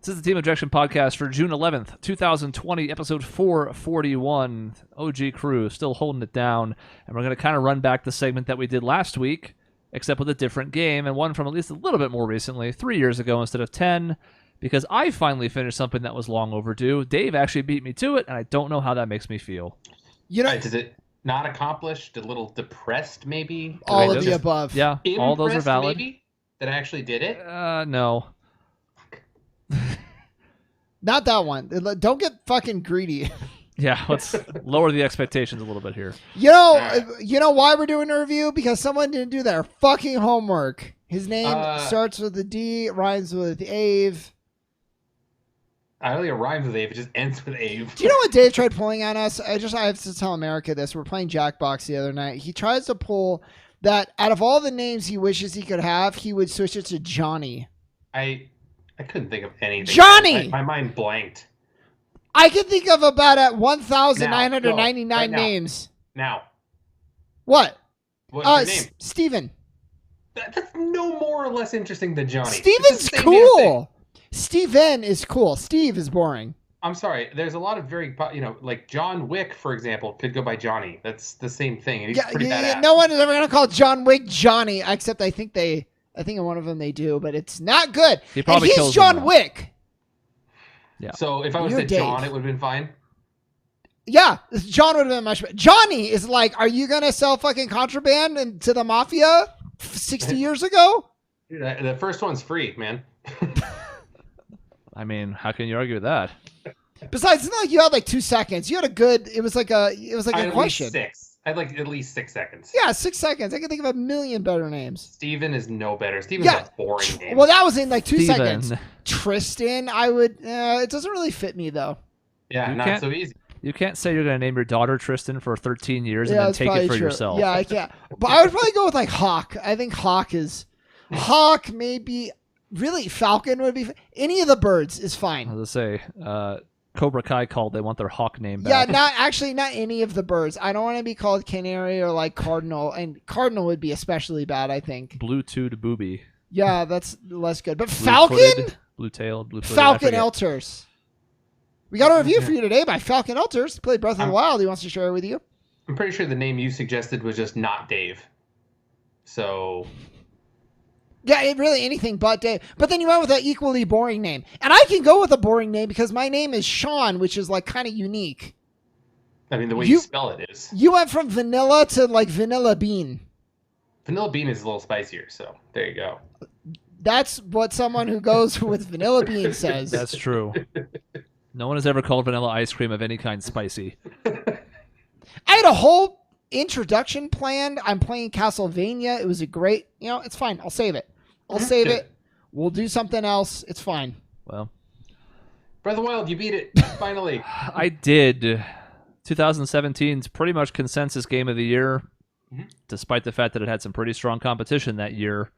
This is the Team Objection podcast for June 11th, 2020, episode 441. OG crew still holding it down, and we're going to kind of run back the segment that we did last week, except with a different game, and one from at least a little bit more recently, 3 years ago instead of 10, because I finally finished something that was long overdue. Dave actually beat me to it, and I don't know how that makes me feel. You know, Is it not accomplished? A little depressed, maybe? all of the above. Yeah, all those are valid. Maybe, that I actually did it? No. Not that one. Don't get fucking greedy. Yeah, let's lower the expectations a little bit here. You know why we're doing a review? Because someone didn't do their fucking homework. His name starts with a D, rhymes with Ave. I don't think it rhymes with Ave. It just ends with Ave. Do you know what Dave tried pulling on us? I have to tell America this. We're playing Jackbox the other night. He tries to pull that out of all the names he wishes he could have, he would switch it to Johnny. I couldn't think of anything. Johnny! My mind blanked. I can think of about 1,999 names. Now. What? What's your name? Steven. That's no more or less interesting than Johnny. Steven's cool. Steven is cool. Steve is boring. I'm sorry. There's a lot of like John Wick, for example, could go by Johnny. That's the same thing. And he's pretty badass. No one is ever going to call John Wick Johnny, except I think in one of them they do, but it's not good. He probably and he's John Wick. Yeah. So if I was said John, it would have been fine. Yeah, John would have been much better. Johnny is like, are you going to sell fucking contraband to the mafia 60 years ago? Dude, the first one's free, man. I mean, how can you argue with that? Besides, it's not like you had like 2 seconds. You had a good. It was like a question. I had like at least 6 seconds. Yeah, 6 seconds. I can think of a million better names. Steven is no better. Steven's a boring name. Well, that was in like 2 seconds. Tristan, I would. It doesn't really fit me though. Yeah, not so easy. You can't say you're going to name your daughter Tristan for 13 years and then take it for yourself. Yeah, I can't. But I would probably go with like Hawk. I think Hawk maybe. Really, Falcon would be. Any of the birds is fine. I was going to say, Cobra Kai called. They want their hawk name back. Yeah, not any of the birds. I don't want to be called Canary or like Cardinal. And Cardinal would be especially bad, I think. Blue-toed booby. Yeah, that's less good. But Falcon? Blue-tailed, blue-footed. Falcon Elters. We got a review for you today by Falcon Elters. He played Breath of the Wild. He wants to share it with you. I'm pretty sure the name you suggested was just not Dave. So... Yeah, really anything but Dave. But then you went with an equally boring name. And I can go with a boring name because my name is Shaun, which is like kind of unique. I mean, the way you spell it is. You went from vanilla to like vanilla bean. Vanilla bean is a little spicier, so there you go. That's what someone who goes with vanilla bean says. That's true. No one has ever called vanilla ice cream of any kind spicy. I had a whole introduction planned. I'm playing Castlevania. It was a great, it's fine. I'll save it. We'll do something else. It's fine. Well, Breath of the Wild, you beat it finally. I did. 2017's pretty much consensus game of the year, despite the fact that it had some pretty strong competition that year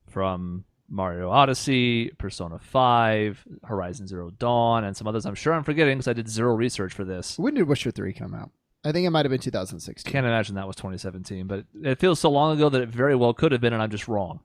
from Mario Odyssey, Persona 5, Horizon Zero Dawn, and some others I'm sure I'm forgetting because I did zero research for this. When did Witcher 3 come out? I think it might have been 2016. Can't imagine that was 2017, but it feels so long ago that it very well could have been, and I'm just wrong.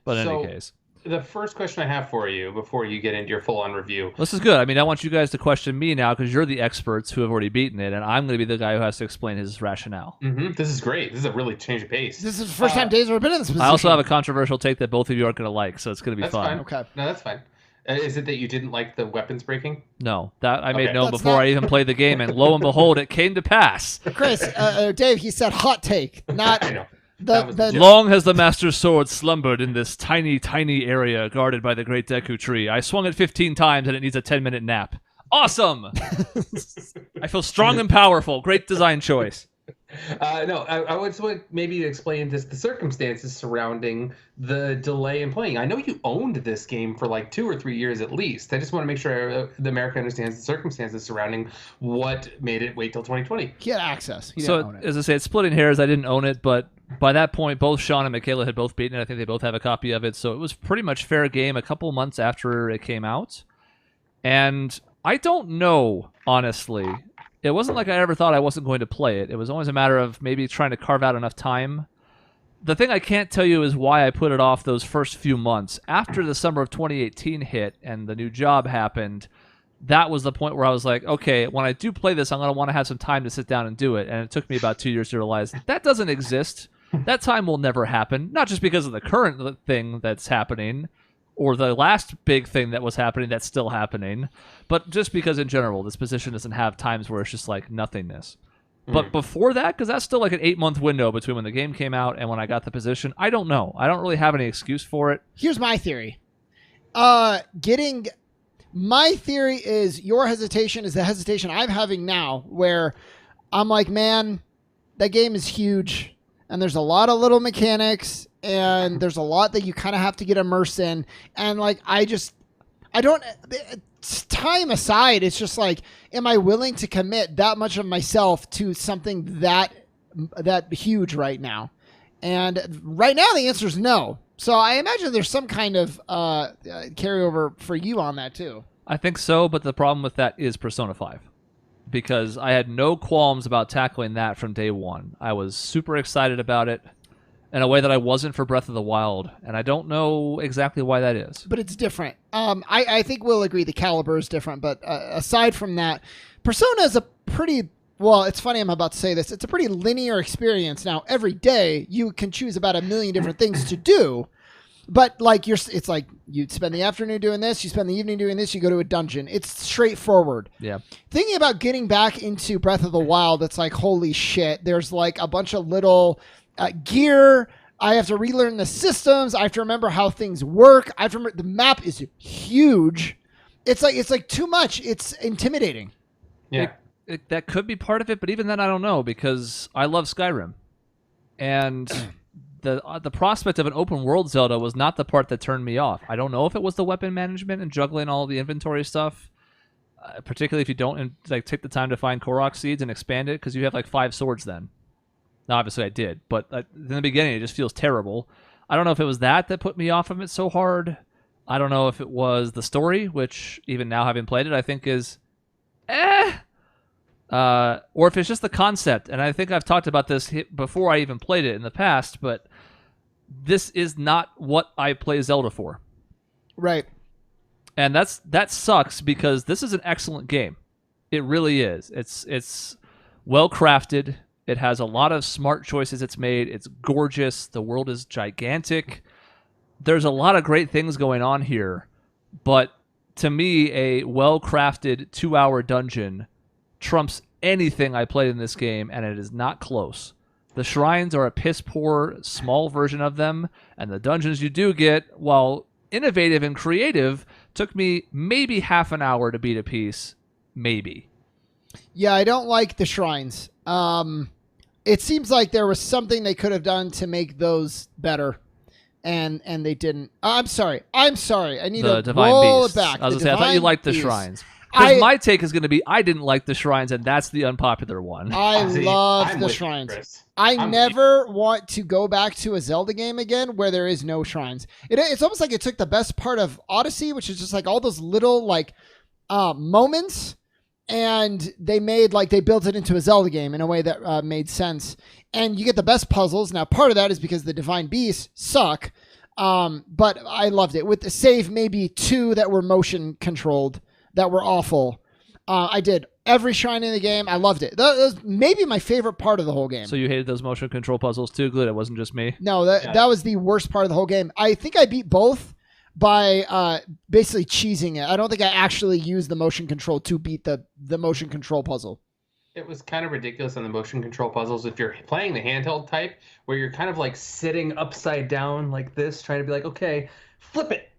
But in any case. The first question I have for you before you get into your full-on review. This is good. I mean, I want you guys to question me now because you're the experts who have already beaten it, and I'm going to be the guy who has to explain his rationale. This is great. This is a really change of pace. This is the first time Dave's ever been in this position. I also have a controversial take that both of you aren't going to like, so it's going to be fun. Fine. Okay. No, that's fine. Is it that you didn't like the weapons breaking? No, that I made known before I even played the game, and lo and behold, it came to pass. Chris, Dave, he said hot take, not... I know. Long has the Master's sword slumbered in this tiny, tiny area guarded by the great Deku tree. I swung it 15 times, and it needs a 10-minute nap. Awesome! I feel strong and powerful. Great design choice. No, I would just want maybe to explain the circumstances surrounding the delay in playing. I know you owned this game for like 2 or 3 years at least. I just want to make sure the America understands the circumstances surrounding what made it wait till 2020. He had access. He didn't own it. As I say, it's splitting hairs. I didn't own it, but by that point, both Shaun and Michaela had both beaten it. I think they both have a copy of it, so it was pretty much fair game a couple months after it came out. And I don't know, honestly. It wasn't like I ever thought I wasn't going to play it. It was always a matter of maybe trying to carve out enough time The thing I can't tell you is why I put it off those first few months. After the summer of 2018 hit and the new job happened, that was the point where I was like, okay, when I do play this, I'm going to want to have some time to sit down and do it. And it took me about 2 years to realize that doesn't exist. That time will never happen. Not just because of the current thing that's happening or the last big thing that was happening that's still happening, but just because in general, this position doesn't have times where it's just like nothingness. But before that, because that's still like an 8-month window between when the game came out and when I got the position, I don't know. I don't really have any excuse for it. Here's my theory. My theory is your hesitation is the hesitation I'm having now, where I'm like, man, that game is huge, and there's a lot of little mechanics, and there's a lot that you kind of have to get immersed in, and like, I don't. Time aside, it's just like, am I willing to commit that much of myself to something that huge right now? And right now, the answer is no. So I imagine there's some kind of carryover for you on that too. I think so, but the problem with that is Persona 5. Because I had no qualms about tackling that from day one. I was super excited about it in a way that I wasn't for Breath of the Wild, and I don't know exactly why that is. But it's different. I think we'll agree the caliber is different, but aside from that, Persona is a pretty... Well, it's funny I'm about to say this. It's a pretty linear experience. Now, every day, you can choose about 1 million different things to do, but like it's like you spend the afternoon doing this, you spend the evening doing this, you go to a dungeon. It's straightforward. Yeah. Thinking about getting back into Breath of the Wild, it's like, holy shit, there's like a bunch of little... gear. I have to relearn the systems. I have to remember how things work. I have to remember the map is huge. It's like too much. It's intimidating. Yeah. That could be part of it, but even then I don't know, because I love Skyrim. And the prospect of an open world Zelda was not the part that turned me off. I don't know if it was the weapon management and juggling all the inventory stuff, particularly if you don't like take the time to find Korok seeds and expand it, because you have like 5 swords then. Now, obviously I did, but in the beginning it just feels terrible. I don't know if it was that put me off of it so hard. I don't know if it was the story, which even now having played it, I think is or if it's just the concept. And I think I've talked about this before I even played it in the past, but this is not what I play Zelda for. Right. And that sucks, because this is an excellent game. It really is. It's well crafted. It has a lot of smart choices it's made. It's gorgeous. The world is gigantic. There's a lot of great things going on here. But to me, a well-crafted 2-hour dungeon trumps anything I played in this game, and it is not close. The shrines are a piss-poor, small version of them, and the dungeons you do get, while innovative and creative, took me maybe half an hour to beat a piece. Maybe. Yeah, I don't like the shrines. It seems like there was something they could have done to make those better, and they didn't. I'm sorry. I need the to Divine roll Beast. it back. I was gonna say, I thought you liked the shrines. Because my take is going to be, I didn't like the shrines, and that's the unpopular one. I love I'm the with shrines. Chris. I never want to go back to a Zelda game again where there is no shrines. It's almost like it took the best part of Odyssey, which is just like all those little like moments, and they built it into a Zelda game in a way that made sense. And you get the best puzzles. Now, part of that is because the Divine Beasts suck, but I loved it. With the save maybe 2 that were motion controlled that were awful. I did every shrine in the game. I loved it. That was maybe my favorite part of the whole game. So you hated those motion control puzzles too? Good, it wasn't just me. No, that was the worst part of the whole game. I think I beat both by basically cheesing it. I don't think I actually used the motion control to beat the motion control puzzle. It was kind of ridiculous on the motion control puzzles. If you're playing the handheld type, where you're kind of like sitting upside down like this, trying to be like, okay, flip it.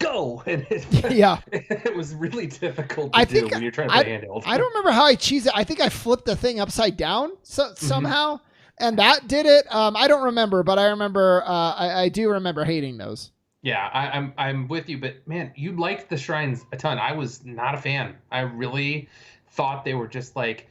Go! And it was really difficult to do when you're trying to play handheld. I don't remember how I cheesed it. I think I flipped the thing upside down somehow, and that did it. I don't remember, but I remember. I do remember hating those. Yeah, I'm with you, but man, you liked the shrines a ton. I was not a fan. I really thought they were just like,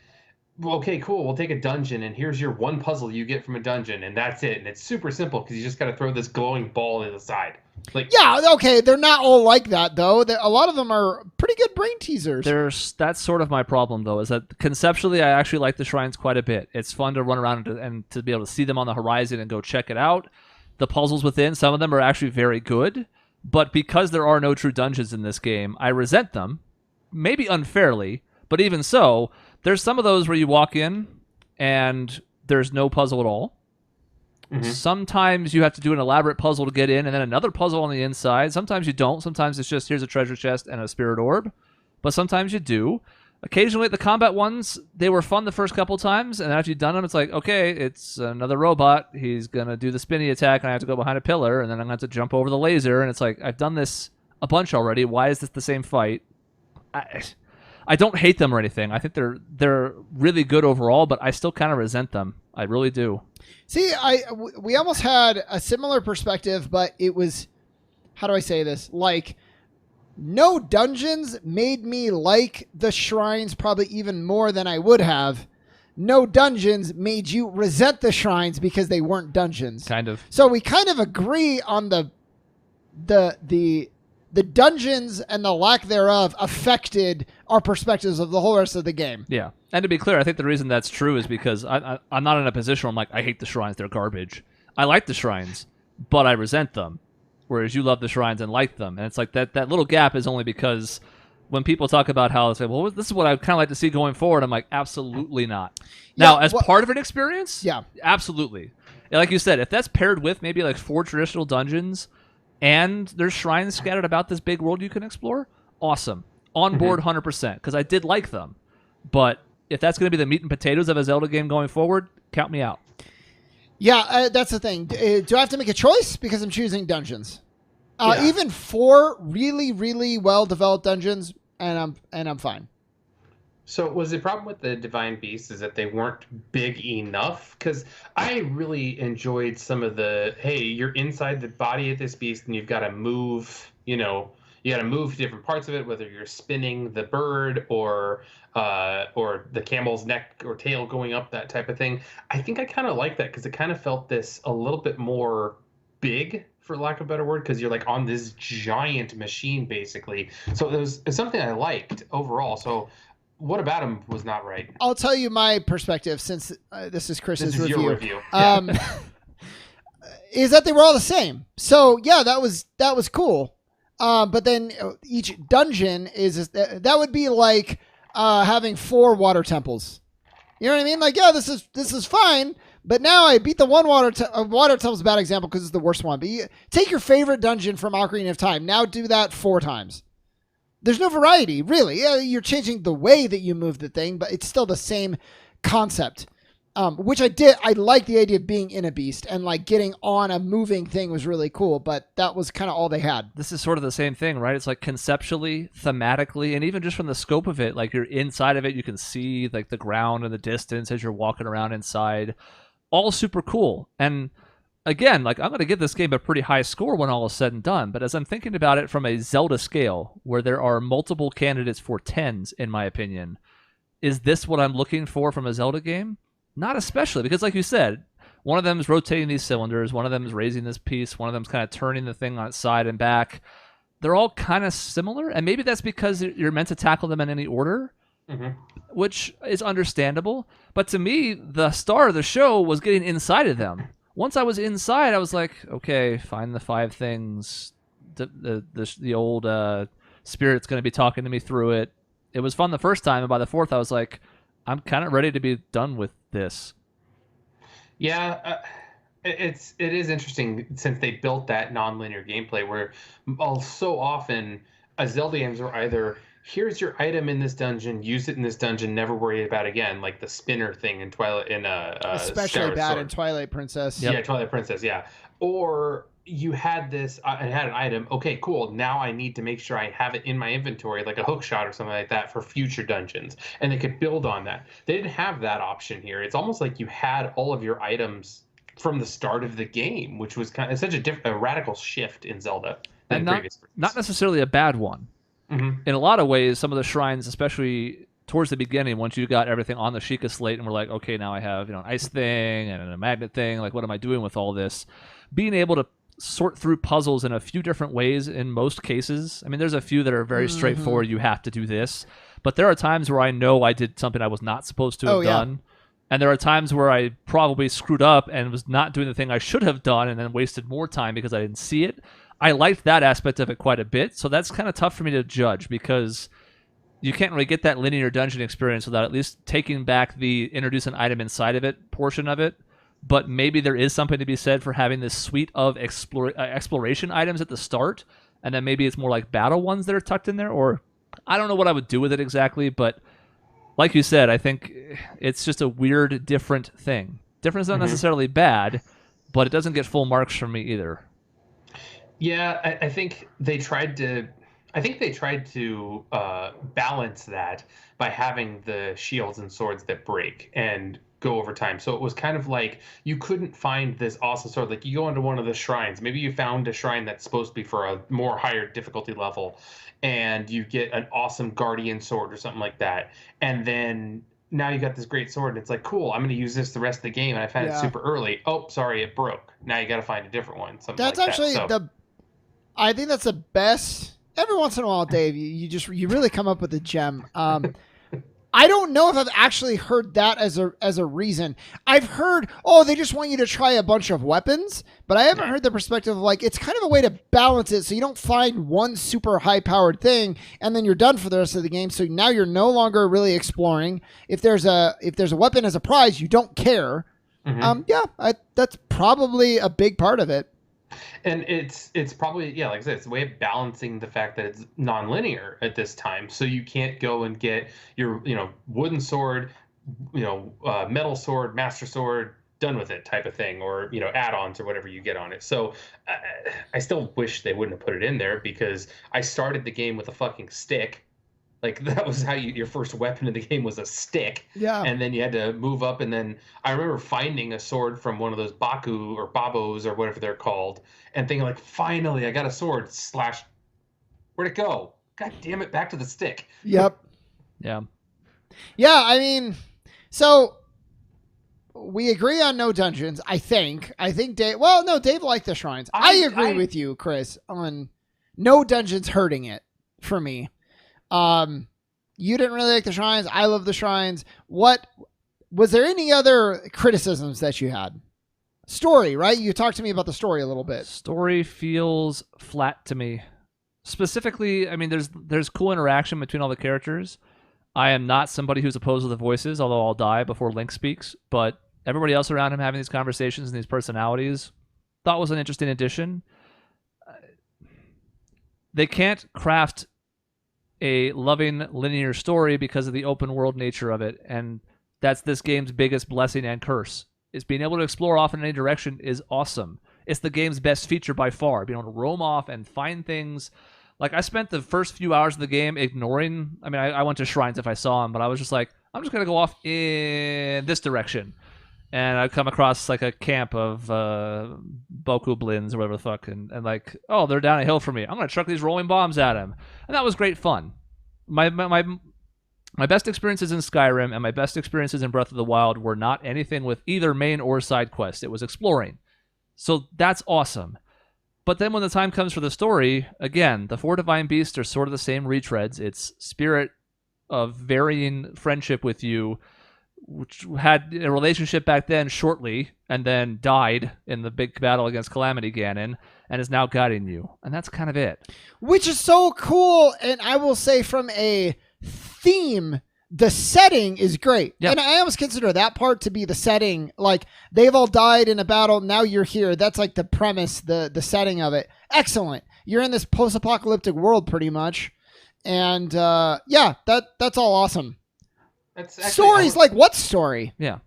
well, okay, cool. We'll take a dungeon, and here's your one puzzle you get from a dungeon, and that's it. And it's super simple because you just got to throw this glowing ball to the side. Like, Yeah, okay, they're not all like that though. A lot of them are pretty good brain teasers. That's sort of my problem though, is that conceptually I actually like the shrines quite a bit. It's fun to run around and to be able to see them on the horizon and go check it out. The puzzles within, some of them are actually very good, but because there are no true dungeons in this game, I resent them, maybe unfairly, but even so, there's some of those where you walk in and there's no puzzle at all. Mm-hmm. Sometimes you have to do an elaborate puzzle to get in, and then another puzzle on the inside. Sometimes you don't. Sometimes it's just, here's a treasure chest and a spirit orb. But sometimes you do. Occasionally, the combat ones, they were fun the first couple times, and after you've done them, it's like, okay, it's another robot. He's going to do the spinny attack, and I have to go behind a pillar, and then I'm going to have to jump over the laser, and it's like, I've done this a bunch already. Why is this the same fight? I don't hate them or anything. I think they're really good overall, but I still kind of resent them. I really do. See, we almost had a similar perspective, but it was, how do I say this? Like, no dungeons made me like the shrines probably even more than I would have. No dungeons made you resent the shrines because they weren't dungeons. Kind of. So we kind of agree on the dungeons and the lack thereof affected our perspectives of the whole rest of the game. Yeah. And to be clear, I think the reason that's true is because I'm not in a position where I'm like, I hate the shrines, they're garbage. I like the shrines, but I resent them. Whereas you love the shrines and like them. And it's like that little gap is only because when people talk about how it's like, well, this is what I'd kind of like to see going forward, I'm like, absolutely not. Now, as part of an experience, yeah, absolutely. Like you said, if that's paired with maybe like 4 traditional dungeons and there's shrines scattered about this big world you can explore, awesome. On board 100%, because I did like them. But if that's going to be the meat and potatoes of a Zelda game going forward, count me out. Yeah, that's the thing. Do I have to make a choice? Because I'm choosing dungeons. Yeah. Even 4 really, really well-developed dungeons, and I'm fine. So was the problem with the Divine Beasts is that they weren't big enough? Because I really enjoyed some of the, hey, you're inside the body of this beast and you've got to move, you got to move different parts of it, whether you're spinning the bird or the camel's neck or tail going up, that type of thing. I think I kind of like that because it kind of felt this a little bit more big, for lack of a better word, because you're like on this giant machine, basically. So it's something I liked overall. So what about him was not right? I'll tell you my perspective since this is Chris's review. Your review. Is that they were all the same. So yeah, that was cool. But then each dungeon that would be like having 4 water temples. You know what I mean? Like, yeah, this is fine. But now I beat the one water temple's a bad example because it's the worst one. But take your favorite dungeon from Ocarina of Time. Now do that 4 times. There's no variety, really. Yeah, you're changing the way that you move the thing, but it's still the same concept. Which I did. I like the idea of being in a beast and like getting on a moving thing was really cool, but that was kind of all they had. This is sort of the same thing, right? It's like conceptually, thematically, and even just from the scope of it, like you're inside of it, you can see like the ground and the distance as you're walking around inside. All super cool. And again, like I'm going to give this game a pretty high score when all is said and done, but as I'm thinking about it from a Zelda scale, where there are multiple candidates for 10s, in my opinion, is this what I'm looking for from a Zelda game? Not especially, because like you said, one of them is rotating these cylinders, one of them is raising this piece, one of them is kind of turning the thing on its side and back. They're all kind of similar, and maybe that's because you're meant to tackle them in any order, which is understandable. But to me, the star of the show was getting inside of them. Once I was inside, I was like, okay, find the 5 things. The old spirit's going to be talking to me through it. It was fun the first time, and by the 4th, I was like, I'm kind of ready to be done with this. Yeah, it is interesting since they built that non-linear gameplay where so often Zelda games are either here's your item in this dungeon, use it in this dungeon, never worry about it again, like the spinner thing in Twilight especially bad in Twilight Princess. Yep. Yeah, Twilight Princess, yeah. Or you had this, I had an item. Okay, cool. Now I need to make sure I have it in my inventory, like a hook shot or something like that for future dungeons. And they could build on that. They didn't have that option here. It's almost like you had all of your items from the start of the game, which was kind of such a radical shift in Zelda. And not necessarily a bad one. In a lot of ways, some of the shrines, especially towards the beginning, once you got everything on the Sheikah slate and we're like, okay, now I have an ice thing and a magnet thing. Like, what am I doing with all this? Being able to sort through puzzles in a few different ways in most cases. I mean, there's a few that are very straightforward. You have to do this. But there are times where I know I did something I was not supposed to have done. And there are times where I probably screwed up and was not doing the thing I should have done and then wasted more time because I didn't see it. I liked that aspect of it quite a bit. So that's kind of tough for me to judge because you can't really get that linear dungeon experience without at least taking back the introduce an item inside of it portion of it. But maybe there is something to be said for having this suite of exploration items at the start, and then maybe it's more like battle ones that are tucked in there, or I don't know what I would do with it exactly, but like you said, I think it's just a weird, different thing. Different is not necessarily bad, but it doesn't get full marks from me either. Yeah, I think they tried to balance that by having the shields and swords that break and go over time. So it was kind of like you couldn't find this awesome sword. Like you go into one of the shrines, maybe you found a shrine that's supposed to be for a more higher difficulty level, and you get an awesome guardian sword or something like that. And then now you got this great sword, and it's like, cool, I'm going to use this the rest of the game, and I found it super early. Oh, sorry, it broke. Now you got to find a different one. Something that's like actually that. I think that's the best. Every once in a while, Dave, you really come up with a gem. I don't know if I've actually heard that as a reason. I've heard, they just want you to try a bunch of weapons, but I haven't heard the perspective of like, it's kind of a way to balance it so you don't find one super high powered thing and then you're done for the rest of the game. So now you're no longer really exploring. If there's a weapon as a prize, you don't care. That's probably a big part of it. And it's probably, like I said, it's a way of balancing the fact that it's non-linear at this time. So you can't go and get your, wooden sword, metal sword, master sword, done with it type of thing, or, add-ons or whatever you get on it. So I still wish they wouldn't have put it in there because I started the game with a fucking stick. Like that was how your first weapon in the game was a stick. Yeah. And then you had to move up. And then I remember finding a sword from one of those Baku or Babos or whatever they're called and thinking like, finally, I got a sword. Slash, where'd it go? God damn it. Back to the stick. Yep. Yeah. Yeah. I mean, so we agree on no dungeons. I think Dave, Dave liked the shrines. I agree with you, Chris, on no dungeons hurting it for me. You didn't really like the shrines. I love the shrines. What was there any other criticisms that you had? Story, right? You talked to me about the story a little bit. Story feels flat to me. Specifically, I mean, there's cool interaction between all the characters. I am not somebody who's opposed to the voices, although I'll die before Link speaks. But everybody else around him having these conversations and these personalities, thought was an interesting addition. They can't craft a loving linear story because of the open world nature of it, and that's this game's biggest blessing and curse. Is being able to explore off in any direction is awesome. It's the game's best feature by far, being able to roam off and find things. Like I spent the first few hours of the game ignoring, I mean, I went to shrines if I saw them, but I was just like, I'm just going to go off in this direction. And I come across like a camp of Bokoblins or whatever the fuck, and like, oh, they're down a hill from me. I'm gonna chuck these rolling bombs at them, and that was great fun. My best experiences in Skyrim and my best experiences in Breath of the Wild were not anything with either main or side quest. It was exploring, so that's awesome. But then when the time comes for the story, again, the four divine beasts are sort of the same retreads. It's spirit of varying friendship with you, which had a relationship back then shortly and then died in the big battle against Calamity Ganon and is now guiding you. And that's kind of it. Which is so cool. And I will say from a theme, the setting is great. Yep. And I almost consider that part to be the setting. Like they've all died in a battle. Now you're here. That's like the premise, the setting of it. Excellent. You're in this post-apocalyptic world pretty much. And that's all awesome. Actually, stories like what story? Yeah,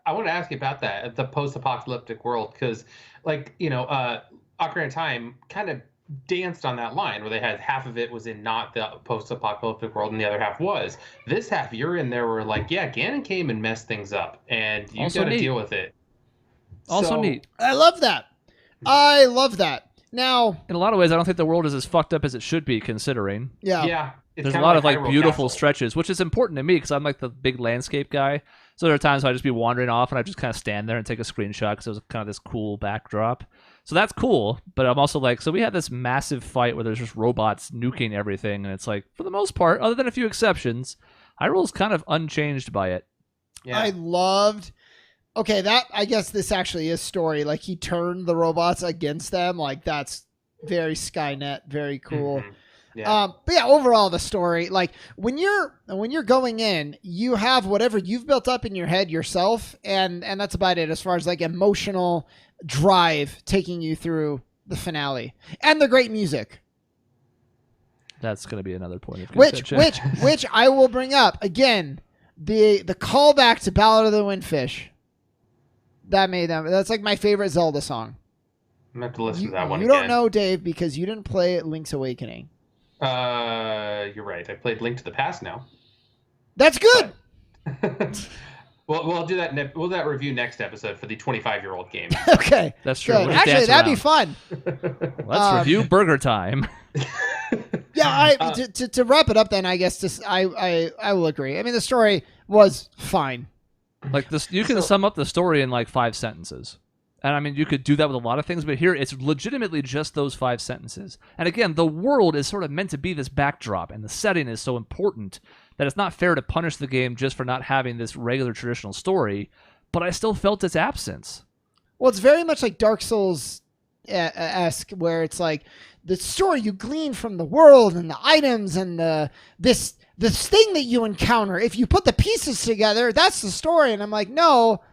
I want to ask you about that, the post-apocalyptic world, because Ocarina of Time kind of danced on that line where they had half of it was in not the post-apocalyptic world and the other half was. This half you're in there where like, yeah, Ganon came and messed things up and you got to deal with it. Also neat. I love that. Now, in a lot of ways, I don't think the world is as fucked up as it should be, considering. Yeah. There's a lot of like beautiful stretches, which is important to me because I'm like the big landscape guy. So there are times I'd just be wandering off and I just kind of stand there and take a screenshot because it was kind of this cool backdrop. So that's cool, but I'm also like, so we had this massive fight where there's just robots nuking everything, and it's like, for the most part, other than a few exceptions, Hyrule's kind of unchanged by it. Yeah. I loved. Okay, that I guess this actually is story. Like he turned the robots against them. Like that's very Skynet, very cool. Mhm. Yeah. But yeah, overall the story, like when you're going in, you have whatever you've built up in your head yourself, and that's about it as far as like emotional drive taking you through the finale and the great music, That's going to be another point of which contention. which I will bring up again. The callback to Ballad of the Windfish. That's like my favorite Zelda song. I'm gonna have to listen to that one You again. don't know, Dave, because you didn't play Link's Awakening. You're right. I played Link to the Past now. That's good. Well, we'll do that. We'll do that review next episode for the 25-year-old game. Okay, That's true. good. We'll just Actually, dance that'd be around. fun. Let's review Burger Time. Yeah, to wrap it up, then I guess I will agree. I mean, the story was fine. Like this, you can sum up the story in like 5 sentences. And I mean, you could do that with a lot of things, but here it's legitimately just those 5 sentences. And again, the world is sort of meant to be this backdrop, and the setting is so important that it's not fair to punish the game just for not having this regular traditional story, but I still felt its absence. Well, it's very much like Dark Souls esque, where it's like the story you glean from the world and the items and this thing that you encounter. If you put the pieces together, that's the story. And I'm like, no,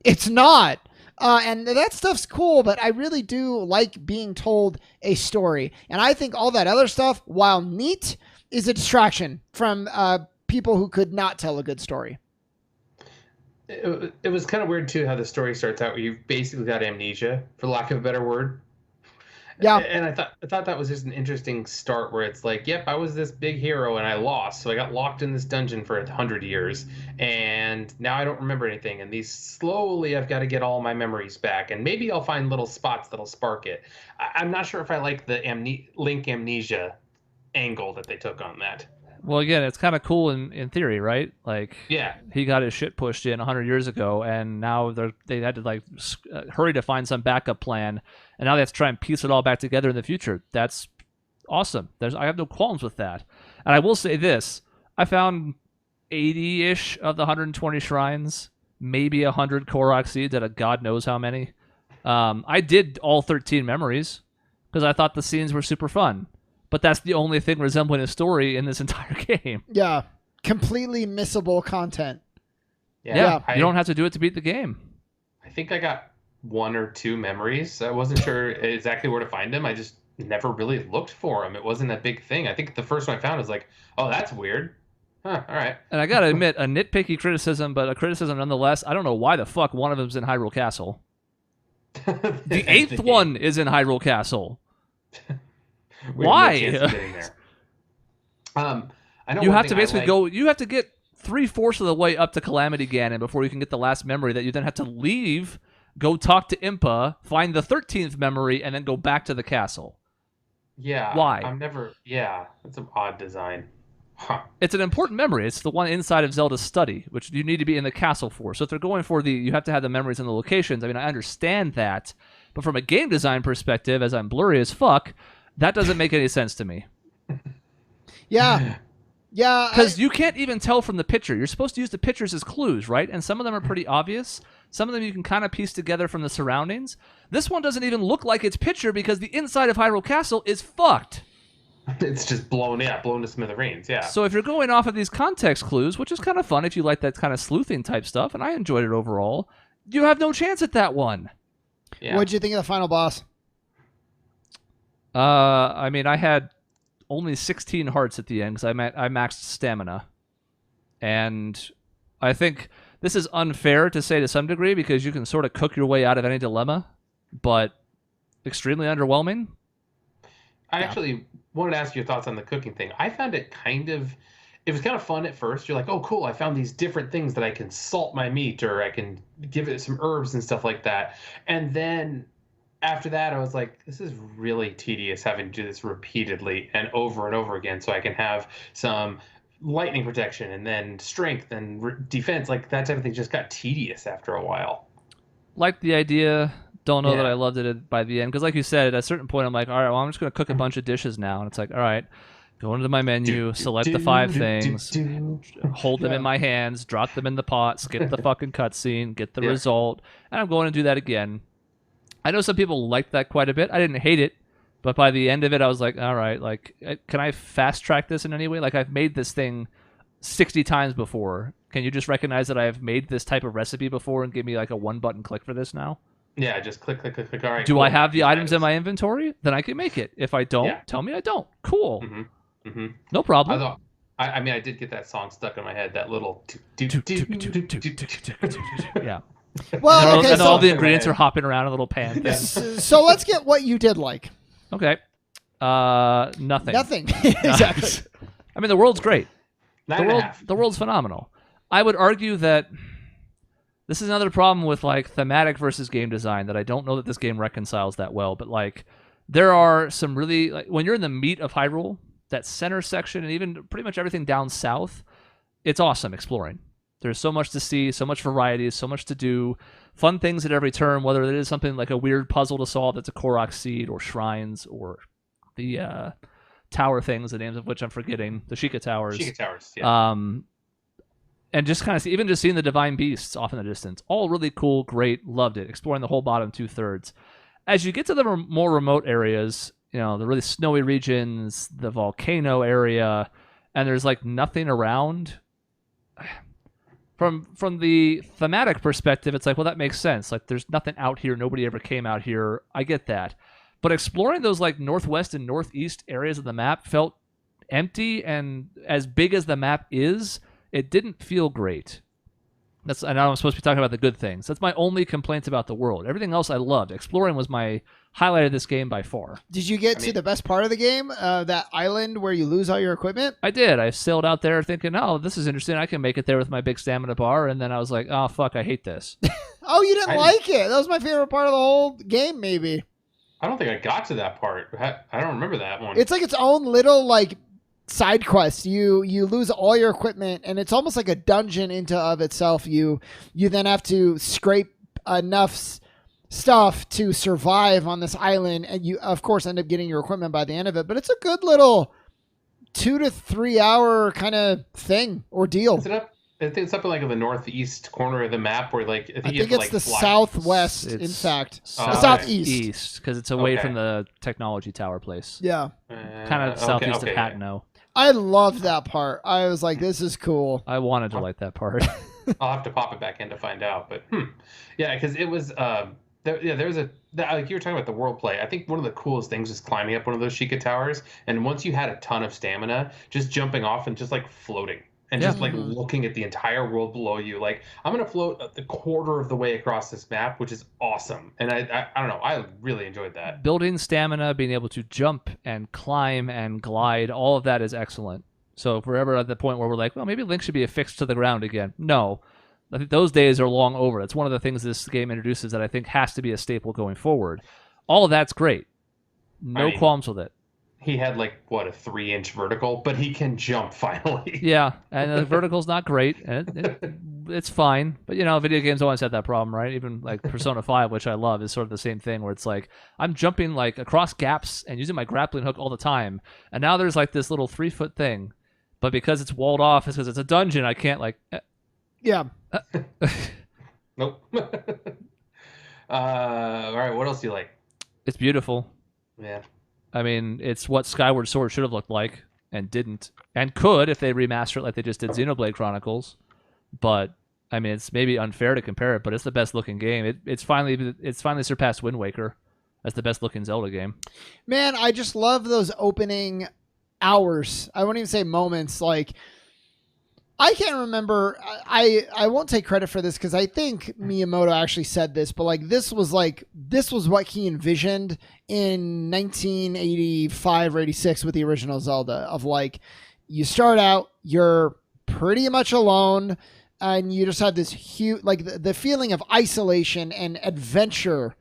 it's not. And that stuff's cool, but I really do like being told a story. And I think all that other stuff, while neat, is a distraction from people who could not tell a good story. It was kind of weird too how the story starts out where you've basically got amnesia, for lack of a better word. Yeah. And I thought that was just an interesting start where it's like, yep, I was this big hero and I lost, so I got locked in this dungeon for 100 years, and now I don't remember anything. And slowly I've got to get all my memories back, and maybe I'll find little spots that'll spark it. I'm not sure if I like the Link amnesia angle that they took on that. Well, again, it's kind of cool in theory, right? Like, Yeah. he got his shit pushed in 100 years ago, and now they had to like hurry to find some backup plan, and now they have to try and piece it all back together in the future. That's awesome. I have no qualms with that. And I will say this: I found 80-ish of the 120 shrines, maybe 100 Korok seeds out of God knows how many. I did all 13 memories because I thought the scenes were super fun. But that's the only thing resembling a story in this entire game. Yeah. Completely missable content. Yeah. You don't have to do it to beat the game. I think I got 1 or 2 memories. I wasn't sure exactly where to find them. I just never really looked for them. It wasn't a big thing. I think the first one I found was like, oh, that's weird. Huh, all right. And I gotta admit, a nitpicky criticism, but a criticism nonetheless. I don't know why the fuck one of them's in Hyrule Castle. The 8th one is in Hyrule Castle. Why? No chance of getting there. I know you one have to thing I basically like- go. You have to get 3/4 of the way up to Calamity Ganon before you can get the last memory. That you then have to leave, go talk to Impa, find the 13th memory, and then go back to the castle. Yeah. Why? Yeah, that's an odd design. Huh. It's an important memory. It's the one inside of Zelda's study, which you need to be in the castle for. So if they're going for you have to have the memories and the locations. I mean, I understand that, but from a game design perspective, as I'm blurry as fuck, that doesn't make any sense to me. Yeah. Yeah. Because you can't even tell from the picture. You're supposed to use the pictures as clues, right? And some of them are pretty obvious. Some of them you can kind of piece together from the surroundings. This one doesn't even look like its picture because the inside of Hyrule Castle is fucked. It's just blown to smithereens, yeah. So if you're going off of these context clues, which is kind of fun if you like that kind of sleuthing type stuff, and I enjoyed it overall, you have no chance at that one. Yeah. What'd you think of the final boss? I mean, I had only 16 hearts at the end because I maxed stamina. And I think this is unfair to say to some degree because you can sort of cook your way out of any dilemma, but extremely underwhelming. I actually wanted to ask your thoughts on the cooking thing. I found it was kind of fun at first. You're like, oh, cool, I found these different things that I can salt my meat or I can give it some herbs and stuff like that. And then after that, I was like, this is really tedious having to do this repeatedly and over again so I can have some lightning protection and then strength and defense. Like that type of thing just got tedious after a while. Like the idea Don't know that Yeah. I loved it by the end because, like you said, at a certain point, I'm like, all right, well, I'm just gonna cook a bunch of dishes now, and it's like, all right, go into my menu, select the 5 things, hold them in my hands, drop them in the pot, skip the fucking cutscene, get the result, and I'm going to do that again. I know some people liked that quite a bit. I didn't hate it, but by the end of it, I was like, all right, like, can I fast track this in any way? Like, I've made this thing 60 times before. Can you just recognize that I've made this type of recipe before and give me like a 1-button click for this now? Yeah, just click. All right. Do cool. I have the items in my inventory? Then I can make it. If I don't, Yeah. tell me I don't. Cool. Mm-hmm. No problem. I mean, I did get that song stuck in my head. That little. Yeah. Well, okay, and all the so, ingredients are hopping around in a little pan thing. so let's get what you did like. Okay. Nothing. Nothing. Exactly. I mean, the world's great. 9.5. The world's phenomenal. I would argue that this is another problem with like thematic versus game design that I don't know that this game reconciles that well. But like, there are some really like when you're in the meat of Hyrule, that center section, and even pretty much everything down south, it's awesome exploring. There's so much to see, so much variety, so much to do, fun things at every turn. Whether it is something like a weird puzzle to solve that's a Korok seed, or shrines, or the tower things, the names of which I'm forgetting, the Sheikah Towers. Sheikah Towers, yeah. And just kind of even just seeing the divine beasts off in the distance, all really cool, great, loved it. Exploring the whole bottom 2/3. As you get to the more remote areas, you know, the really snowy regions, the volcano area, and there's like nothing around. From the thematic perspective, it's like, well, that makes sense. Like, there's nothing out here. Nobody ever came out here. I get that. But exploring those like northwest and northeast areas of the map felt empty, and as big as the map is, it didn't feel great. I know I'm supposed to be talking about the good things. That's my only complaints about the world. Everything else I loved. Exploring was my highlight of this game by far. Did you get to the best part of the game? That island where you lose all your equipment? I did. I sailed out there thinking, oh, this is interesting. I can make it there with my big stamina bar. And then I was like, oh, fuck, I hate this. Oh, you didn't like it? That was my favorite part of the whole game, maybe. I don't think I got to that part. I don't remember that one. It's like its own little like side quest. You lose all your equipment, and it's almost like a dungeon into of itself. You then have to scrape enough stuff to survive on this island, and you of course end up getting your equipment by the end of it. But it's a good little 2 to 3 hour kind of thing ordeal. Is it up? I think it's up in like in the northeast corner of the map, where like I think, it's the southwest. In fact, southeast, because it's away from the technology tower place. Yeah, kind of southeast of Hatno. I loved that part. I was like, this is cool. I wanted to like that part. I'll have to pop it back in to find out. But yeah, because it was there's like you were talking about the world play. I think one of the coolest things is climbing up one of those Sheikah towers, and once you had a ton of stamina, just jumping off and just like floating. And just like looking at the entire world below you, like I'm gonna float a quarter of the way across this map, which is awesome. And I don't know, I really enjoyed that. Building stamina, being able to jump and climb and glide, all of that is excellent. So if we're ever at the point where we're like, well, maybe Link should be affixed to the ground again. No, I think those days are long over. That's one of the things this game introduces that I think has to be a staple going forward. All of that's great. No qualms with it. He had like what a 3-inch vertical, but he can jump finally. Yeah, and the vertical's not great, and it's fine. But you know, video games always had that problem, right? Even like Persona 5, which I love, is sort of the same thing, where it's like I'm jumping like across gaps and using my grappling hook all the time, and now there's like this little 3-foot thing, but because it's walled off, it's because it's a dungeon. I can't like. Yeah. Nope. All right. What else do you like? It's beautiful. Yeah. I mean, it's what Skyward Sword should have looked like, and didn't, and could if they remaster it like they just did Xenoblade Chronicles. But I mean, it's maybe unfair to compare it, but it's the best looking game. It's finally surpassed Wind Waker as the best looking Zelda game. Man, I just love those opening hours. I won't even say moments. Like, I can't remember. I won't take credit for this because I think Miyamoto actually said this, but this was what he envisioned in 1985 or 86 with the original Zelda, of like, you start out, you're pretty much alone, and you just have this huge, like the feeling of isolation and adventure,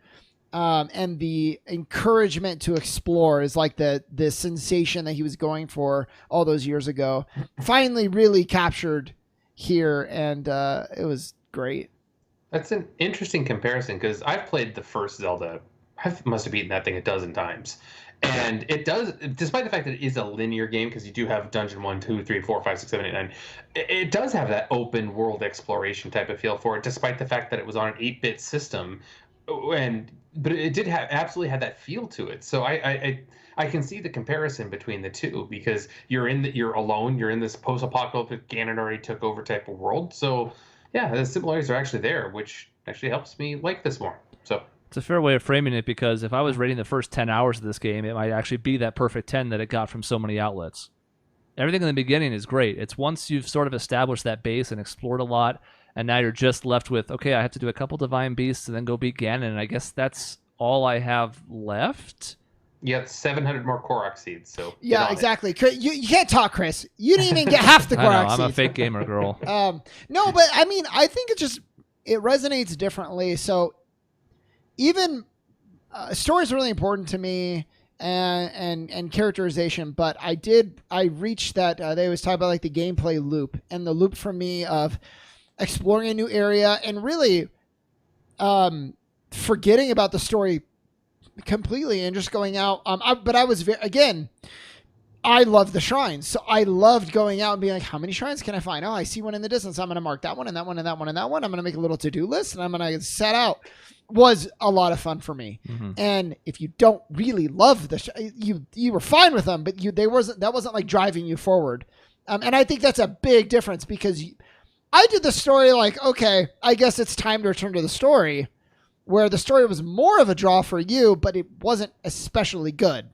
and the encouragement to explore is like the sensation that he was going for all those years ago. Finally really captured here, and it was great. That's an interesting comparison because I've played the first Zelda. I must have beaten that thing a dozen times. And it does, despite the fact that it is a linear game, because you do have Dungeon 1, 2, 3, 4, 5, 6, 7, 8, 9, it does have that open world exploration type of feel for it, despite the fact that it was on an 8-bit system. But it did absolutely have that feel to it. So I can see the comparison between the two because you're alone, you're in this post-apocalyptic Ganon already took over type of world. So yeah, the similarities are actually there, which actually helps me like this more. So it's a fair way of framing it because if I was rating the first 10 hours of this game, it might actually be that perfect 10 that it got from so many outlets. Everything in the beginning is great. It's once you've sort of established that base and explored a lot, and now you're just left with, okay, I have to do a couple Divine Beasts and then go beat Ganon, and I guess that's all I have left. You got 700 more Korok seeds, so yeah, exactly. You can't talk, Chris. You didn't even get half the Korok seeds. I'm a fake gamer, girl. No, but I mean, I think it resonates differently. So even story is really important to me, and characterization. But I reached that they always talk about like the gameplay loop, and the loop for me of exploring a new area and really forgetting about the story completely and just going out. But I was I love the shrines. So I loved going out and being like, how many shrines can I find? Oh, I see one in the distance. I'm going to mark that one and that one and that one and that one. I'm going to make a little to-do list and I'm going to set out. Was a lot of fun for me. Mm-hmm. And if you don't really love you were fine with them, but that wasn't like driving you forward. And I think that's a big difference because I did the story like, okay, I guess it's time to return to the story, where the story was more of a draw for you, but it wasn't especially good.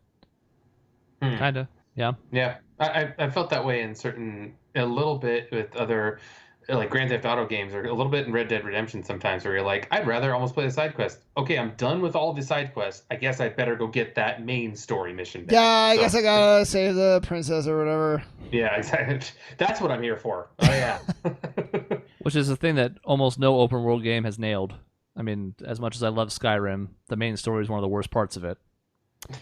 Kind of, yeah. Yeah, I felt that way a little bit with other, like Grand Theft Auto games, or a little bit in Red Dead Redemption sometimes, where you're like, I'd rather almost play the side quest. Okay, I'm done with all the side quests. I guess I better go get that main story mission back. Yeah, I guess I gotta save the princess or whatever. Yeah, exactly. That's what I'm here for. Oh, yeah. Which is a thing that almost no open world game has nailed. I mean, as much as I love Skyrim, the main story is one of the worst parts of it.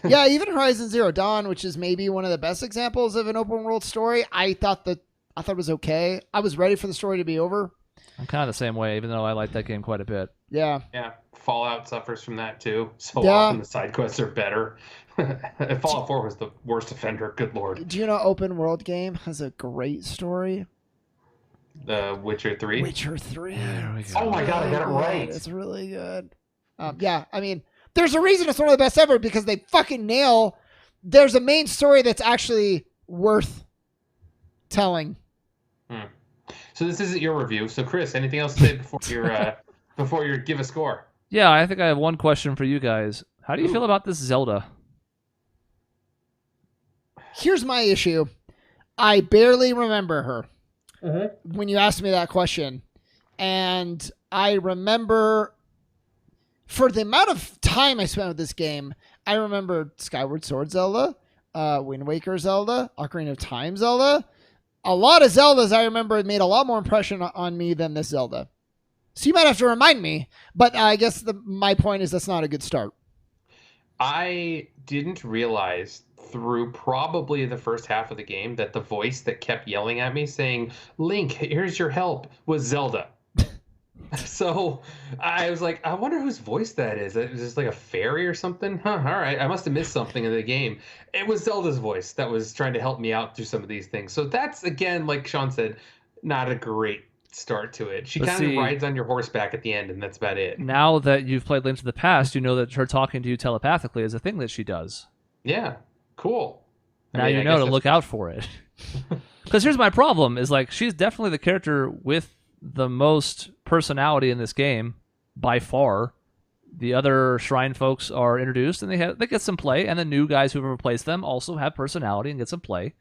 Yeah, even Horizon Zero Dawn, which is maybe one of the best examples of an open world story, I thought it was okay. I was ready for the story to be over. I'm kind of the same way, even though I like that game quite a bit. Yeah. Yeah. Fallout suffers from that too. So often the side quests are better. Fallout 4 was the worst offender. Good lord. Do you know open world game has a great story? The Witcher 3? Witcher 3. There we go. Oh my god, I got it right. It's really good. Yeah, I mean, there's a reason it's one of the best ever because they fucking nail. There's a main story that's actually worth telling. So this isn't your review. So Chris, anything else to say before you give a score? Yeah, I think I have one question for you guys. How do you feel about this Zelda? Here's my issue. I barely remember her. When you asked me that question. And I remember, for the amount of time I spent with this game, I remember Skyward Sword Zelda, Wind Waker Zelda, Ocarina of Time Zelda. A lot of Zeldas I remember made a lot more impression on me than this Zelda. So you might have to remind me, but I guess my point is that's not a good start. I didn't realize through probably the first half of the game that the voice that kept yelling at me saying, Link, here's your help, was Zelda. So I was like, I wonder whose voice that is. Is this like a fairy or something? All right. I must have missed something in the game. It was Zelda's voice that was trying to help me out through some of these things. So that's, again, like Shaun said, not a great start to it. She kind of rides on your horseback at the end, and that's about it. Now that you've played Link to the Past, you know that her talking to you telepathically is a thing that she does. Yeah. Cool. Now you know to look out for it. Because here's my problem, is like she's definitely the character with the most personality in this game by far. The other shrine folks are introduced and they get some play, and the new guys who've replaced them also have personality and get some play.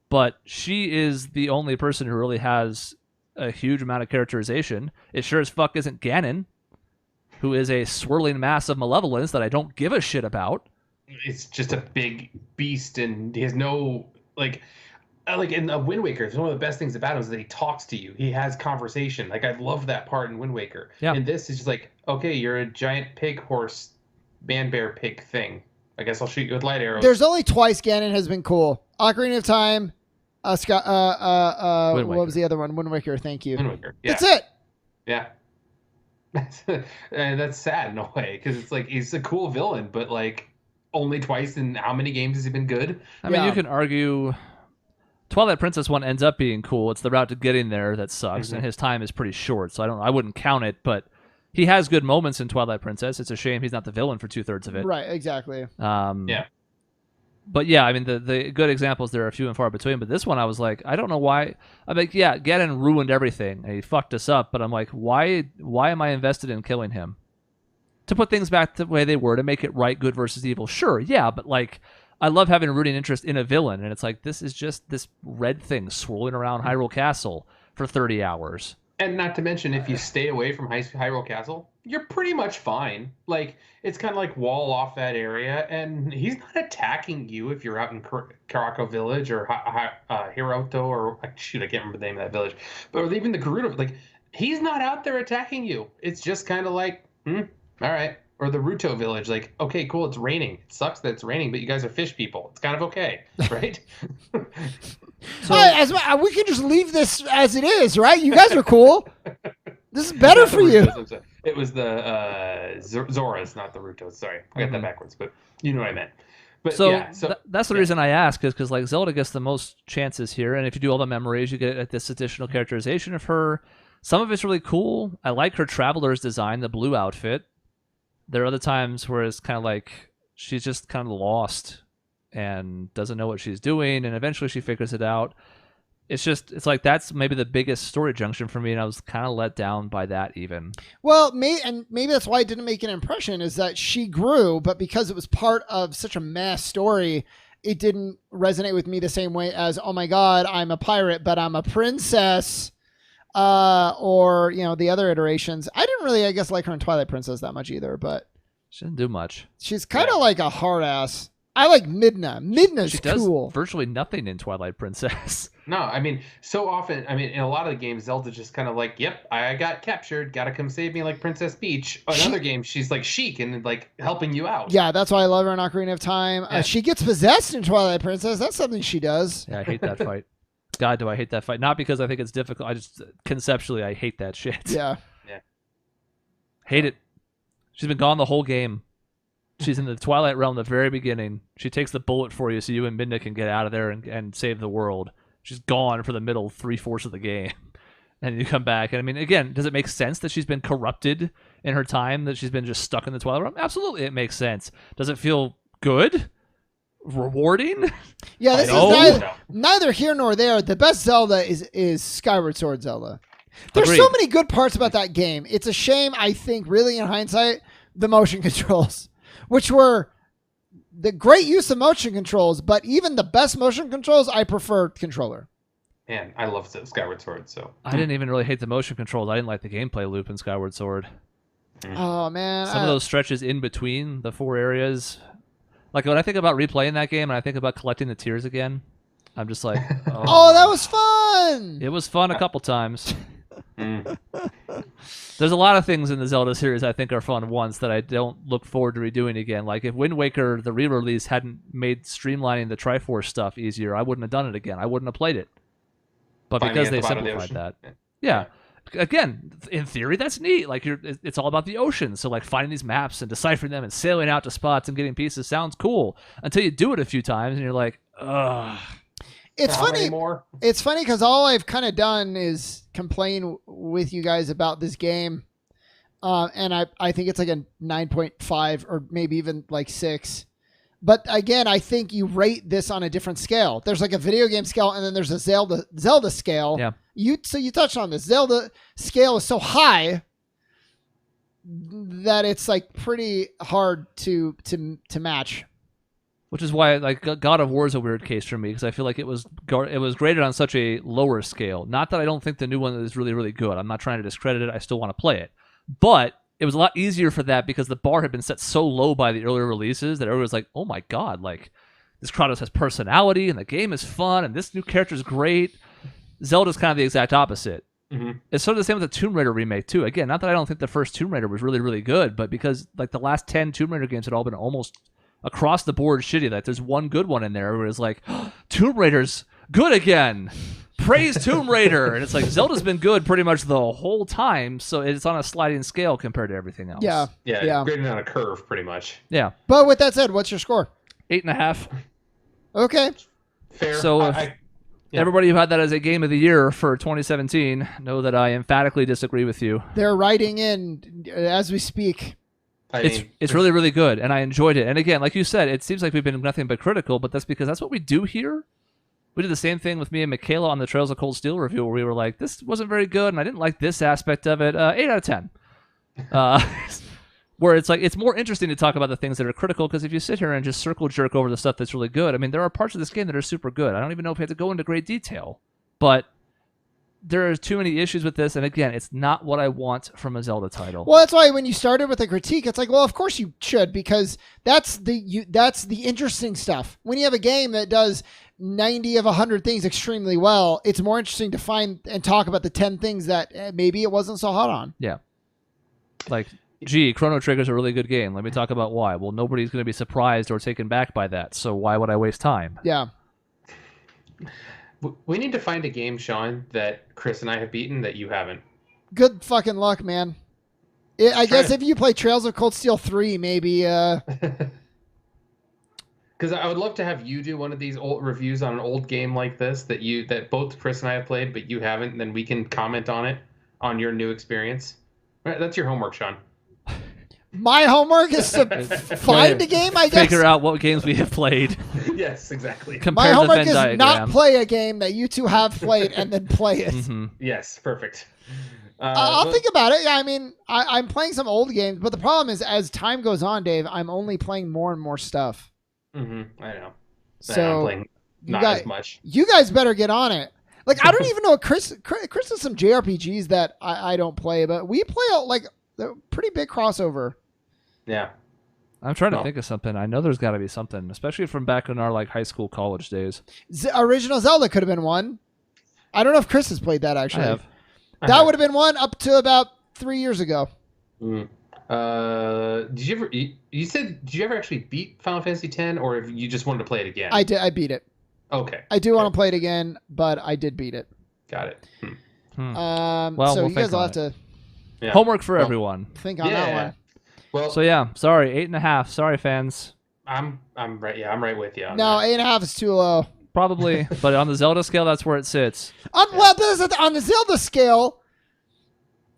But she is the only person who really has a huge amount of characterization. It sure as fuck isn't Ganon, who is a swirling mass of malevolence that I don't give a shit about. It's just a big beast, and he has no like in Wind Waker, it's one of the best things about him is that he talks to you. He has conversation. Like, I love that part in Wind Waker. Yeah. And this is just like, okay, you're a giant pig horse, man bear pig thing. I guess I'll shoot you with light arrows. There's only twice Ganon has been cool. Ocarina of Time, what was the other one? Wind Waker. Thank you. Wind Waker. Yeah. That's it. Yeah. And that's sad in a way because it's like he's a cool villain, but like only twice in how many games has he been good? I mean, you can argue Twilight Princess one ends up being cool. It's the route to getting there that sucks, and his time is pretty short, so I wouldn't count it, but he has good moments in Twilight Princess. It's a shame he's not the villain for 2/3 of it. Right, exactly. Yeah. But yeah, I mean, the good examples there are few and far between. But this one, I was like, I don't know why. I'm like, yeah, Ganon ruined everything, and he fucked us up. But I'm like, why am I invested in killing him? To put things back the way they were, to make it right, good versus evil. Sure, yeah, but like, I love having a rooting interest in a villain, and it's like, this is just this red thing swirling around Hyrule Castle for 30 hours. And not to mention, if you stay away from Hyrule Castle, you're pretty much fine. Like, it's kind of like wall off that area, and he's not attacking you if you're out in Karako Village or Hiroto or, shoot, I can't remember the name of that village. But even the Gerudo, like, he's not out there attacking you. It's just kind of like, all right. Or the Ruto Village, like, okay, cool, it's raining. It sucks that it's raining, but you guys are fish people. It's kind of okay, right? So we can just leave this as it is, right? You guys are cool. This is better for you. It was the Zoras, not the Rutos. Sorry, I got that backwards, but you know what I meant. But so, yeah, that's the reason I ask, is because like Zelda gets the most chances here, and if you do all the memories, you get this additional characterization of her. Some of it's really cool. I like her Traveler's design, the blue outfit. There are other times where it's kind of like she's just kind of lost and doesn't know what she's doing, and eventually she figures it out. It's like that's maybe the biggest story junction for me, and I was kind of let down by that even. Well, maybe that's why it didn't make an impression, is that she grew, but because it was part of such a mass story, it didn't resonate with me the same way as, oh my God, I'm a pirate, but I'm a princess. Or, the other iterations. I didn't really, I guess, like her in Twilight Princess that much either, but She didn't do much. She's kind of like a hard ass. I like Midna. Midna's she does cool. virtually nothing in Twilight Princess. No, I mean, so often, in a lot of the games, Zelda's just kind of like, yep, I got captured, gotta come save me like Princess Peach. Another game, she's like chic and like helping you out. Yeah, that's why I love her in Ocarina of Time. Yeah. She gets possessed in Twilight Princess. That's something she does. Yeah, I hate that fight. God, do I hate that fight. Not because I think it's difficult. I just, conceptually, I hate that shit. Yeah. Hate it. She's been gone the whole game. She's in the Twilight Realm the very beginning. She takes the bullet for you so you and Midna can get out of there and save the world. She's gone for the middle 3/4 of the game. And you come back. And I mean, again, does it make sense that she's been corrupted in her time, that she's been just stuck in the Twilight Realm? Absolutely, it makes sense. Does it feel good? Rewarding? Yeah, this No. is neither here nor there. The best Zelda is Skyward Sword Zelda. There's Agreed. so many good parts about that game. It's a shame, I think, really in hindsight, the motion controls, which were the great use of motion controls, but even the best motion controls, I prefer controller. Man, I love Skyward Sword, so. I didn't even really hate the motion controls. I didn't like the gameplay loop in Skyward Sword. Oh, man. Some of those stretches in between the 4 areas. Like, when I think about replaying that game and I think about collecting the tears again, I'm just like, Oh, that was fun! It was fun a couple times. There's a lot of things in the Zelda series I think are fun once that I don't look forward to redoing again. Like, if Wind Waker, the re-release, hadn't made streamlining the Triforce stuff easier, I wouldn't have done it again. I wouldn't have played it. But Finding because at they the bottom of the simplified ocean. that. Yeah. Again, in theory, that's neat. Like, it's all about the ocean. So, like, finding these maps and deciphering them and sailing out to spots and getting pieces sounds cool until you do it a few times and you're like, ugh. It's Not funny. anymore. It's funny because all I've kind of done is complain with you guys about this game. And I think it's like a 9.5 or maybe even like 6. But again, I think you rate this on a different scale. There's like a video game scale and then there's a Zelda scale. Yeah. So you touched on this. Zelda scale is so high that it's like pretty hard to match. Which is why, like, God of War is a weird case for me, because I feel like it was graded on such a lower scale. Not that I don't think the new one is really, really good. I'm not trying to discredit it. I still want to play it. But it was a lot easier for that because the bar had been set so low by the earlier releases that everyone was like, oh my God, like, this Kratos has personality, and the game is fun, and this new character is great. Zelda's kind of the exact opposite. Mm-hmm. It's sort of the same with the Tomb Raider remake, too. Again, not that I don't think the first Tomb Raider was really, really good, but because, like, the last 10 Tomb Raider games had all been almost across the board shitty. Like, there's one good one in there where it's like, Tomb Raider's good again. praise Tomb Raider, and it's like Zelda's been good pretty much the whole time, so it's on a sliding scale compared to everything else. Yeah. Graded on a curve, pretty much. Yeah. But with that said, what's your score? 8.5. Okay. Fair. So everybody who had that as a game of the year for 2017 know that I emphatically disagree with you. They're writing in as we speak. It's really, really good, and I enjoyed it. And again, like you said, it seems like we've been nothing but critical, but that's because that's what we do here. We did the same thing with me and Michaela on the Trails of Cold Steel review, where we were like, this wasn't very good, and I didn't like this aspect of it. 8 out of 10. Where it's like, it's more interesting to talk about the things that are critical, because if you sit here and just circle jerk over the stuff that's really good, I mean, there are parts of this game that are super good. I don't even know if we have to go into great detail, but there are too many issues with this, and again, it's not what I want from a Zelda title. Well, that's why when you started with a critique, it's like, well, of course you should, because that's the interesting stuff. When you have a game that does 90 of 100 things extremely well, it's more interesting to find and talk about the 10 things that maybe it wasn't so hot on. Yeah. Like, gee, Chrono Trigger's a really good game. Let me talk about why. Well, nobody's going to be surprised or taken back by that, so why would I waste time? Yeah. We need to find a game, Shaun, that Chris and I have beaten that you haven't. Good fucking luck, man. I guess if you play Trails of Cold Steel 3, maybe... Because I would love to have you do one of these old reviews on an old game like this that both Chris and I have played, but you haven't, and then we can comment on it, on your new experience. Right, that's your homework, Shaun. My homework is to find a game, I guess. Figure out what games we have played. Yes, exactly. My homework is not play a game that you two have played and then play it. Mm-hmm. Yes, perfect. I'll think about it. Yeah, I mean, I'm playing some old games, but the problem is, as time goes on, Dave, I'm only playing more and more stuff. Mm-hmm. I know. So I'm playing not as much. You guys better get on it. Like, I don't even know. Chris has some JRPGs that I don't play, but we play like a pretty big crossover. Yeah. I'm trying to think of something. I know there's got to be something, especially from back in our like high school, college days. Original Zelda could have been one. I don't know if Chris has played that, actually. I have. That would have been one up to about 3 years ago. Mm. Did you ever? You said, did you ever actually beat Final Fantasy X, or if you just wanted to play it again? I did. I beat it. Okay. I do want to play it again, but I did beat it. Got it. Well, so you guys will have to homework for everyone. think on that one. Well, so yeah, sorry, 8.5. Sorry, fans. I'm right. Yeah, I'm right with you. On No, that. 8.5 is too low. Probably, but on the Zelda scale, that's where it sits. On the Zelda scale,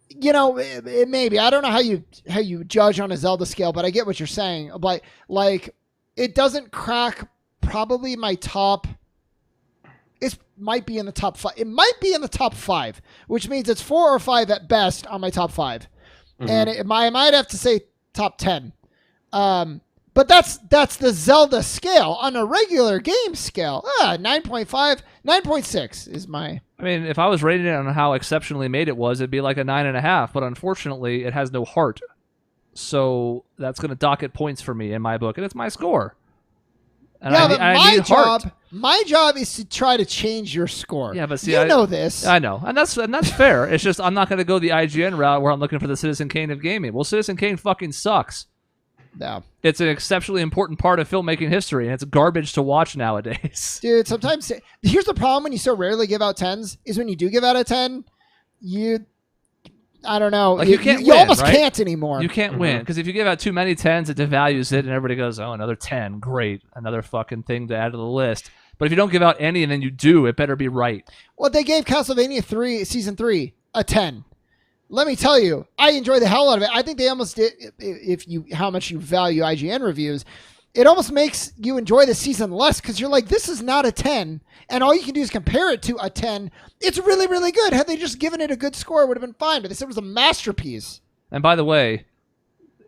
you know, it maybe. I don't know how you judge on a Zelda scale, but I get what you're saying. But like, it doesn't crack probably my top. It might be in the top 5. It might be in the top 5, which means it's 4 or 5 at best on my top 5, and I might have to say top 10. But that's the Zelda scale. On a regular game scale, 9.5, 9.6 is my... I mean, if I was rating it on how exceptionally made it was, it'd be like a 9.5, but unfortunately, it has no heart. So that's going to dock it points for me in my book, and it's my score. And my job is to try to change your score. Yeah, but see, you know this. I know, and that's fair. It's just I'm not going to go the IGN route where I'm looking for the Citizen Kane of gaming. Well, Citizen Kane fucking sucks. No. It's an exceptionally important part of filmmaking history, and it's garbage to watch nowadays. Dude, sometimes... Here's the problem when you so rarely give out 10s, is when you do give out a 10, I don't know. Like you can't you win, almost right? can't anymore. You can't win, because if you give out too many 10s, it devalues it, and everybody goes, oh, another 10, great. Another fucking thing to add to the list. But if you don't give out any and then you do, it better be right. Well, they gave Castlevania 3, Season 3, a 10. Let me tell you, I enjoy the hell out of it. I think they almost did, how much you value IGN reviews, it almost makes you enjoy the season less, because you're like, this is not a 10, and all you can do is compare it to a 10. It's really, really good. Had they just given it a good score, it would have been fine, but they said it was a masterpiece. And by the way,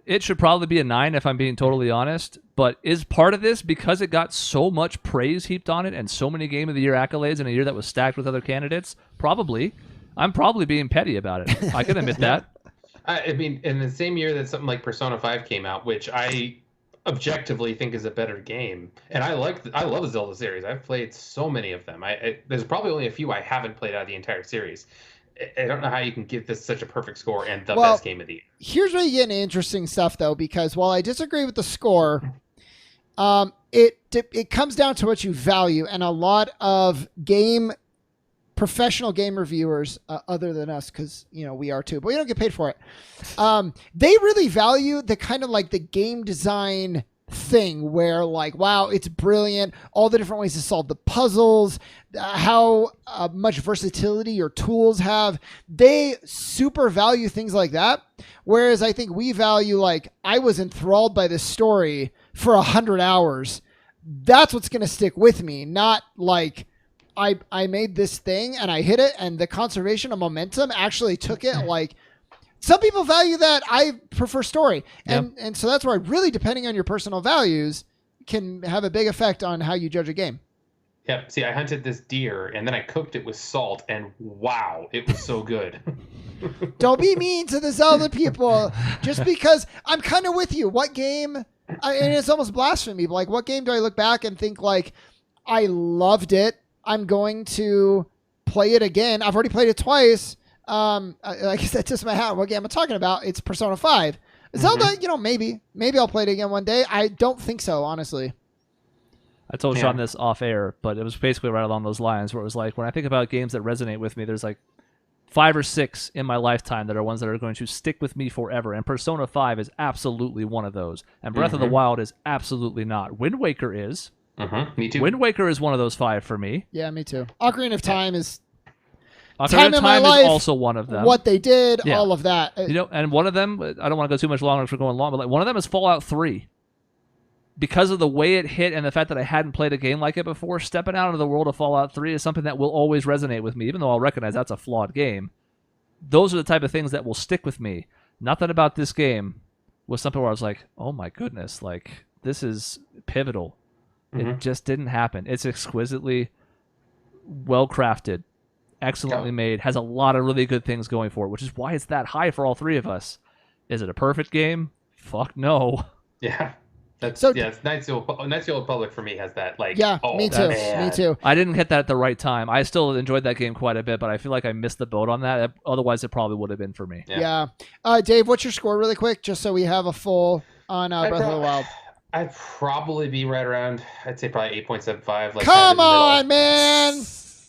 it should probably be a 9 if I'm being totally honest, but is part of this because it got so much praise heaped on it and so many Game of the Year accolades in a year that was stacked with other candidates? Probably. I'm probably being petty about it. I can admit that. I mean, in the same year that something like Persona 5 came out, which I objectively think is a better game, and I love the Zelda series. I've played so many of them. There's probably only a few I haven't played out of the entire series. I don't know how you can give this such a perfect score and the best game of the year. Here's where you get into interesting stuff, though, because while I disagree with the score, it comes down to what you value, and a lot of game professional game reviewers other than us, because we are too, but we don't get paid for it. They really value the kind of like the game design thing where like, wow, it's brilliant, all the different ways to solve the puzzles, how much versatility your tools have. They super value things like that, whereas I think we value like, I was enthralled by this story for 100 hours. That's what's going to stick with me, not like I made this thing and I hit it and the conservation of momentum actually took it. Like, some people value that. I prefer story. And so that's why really, depending on your personal values, can have a big effect on how you judge a game. Yeah. See, I hunted this deer and then I cooked it with salt, and wow, it was so good. Don't be mean to the Zelda people just because I'm kind of with you. What game, and it's almost blasphemy, but like, what game do I look back and think like, I loved it, I'm going to play it again. I've already played it twice. Like I said, just my hat. What game I'm talking about? It's Persona 5. Zelda, maybe I'll play it again one day. I don't think so, honestly. I told Shaun this off air, but it was basically right along those lines where it was like, when I think about games that resonate with me, there's like 5 or 6 in my lifetime that are ones that are going to stick with me forever. And Persona 5 is absolutely one of those. And Breath of the Wild is absolutely not. Wind Waker is. Me too. Wind Waker is one of those 5 for me. Yeah, me too. Ocarina of Time is... Ocarina of Time is also one of them. What they did, all of that. And one of them, I don't want to go too much longer if we're going long, but like one of them is Fallout 3. Because of the way it hit and the fact that I hadn't played a game like it before, stepping out into the world of Fallout 3 is something that will always resonate with me, even though I'll recognize that's a flawed game. Those are the type of things that will stick with me. Nothing about this game was something where I was like, oh my goodness, like, this is pivotal. It just didn't happen. It's exquisitely well-crafted, excellently made, has a lot of really good things going for it, which is why it's that high for all 3 of us. Is it a perfect game? Fuck no. Yeah. It's Knights of the Old Republic for me has that, like, me too. Me too. I didn't hit that at the right time. I still enjoyed that game quite a bit, but I feel like I missed the boat on that. Otherwise, it probably would have been for me. Yeah. Dave, what's your score really quick, just so we have a full on Breath of the Wild? I'd probably be right around, I'd say probably 8.75. Like, come on, man!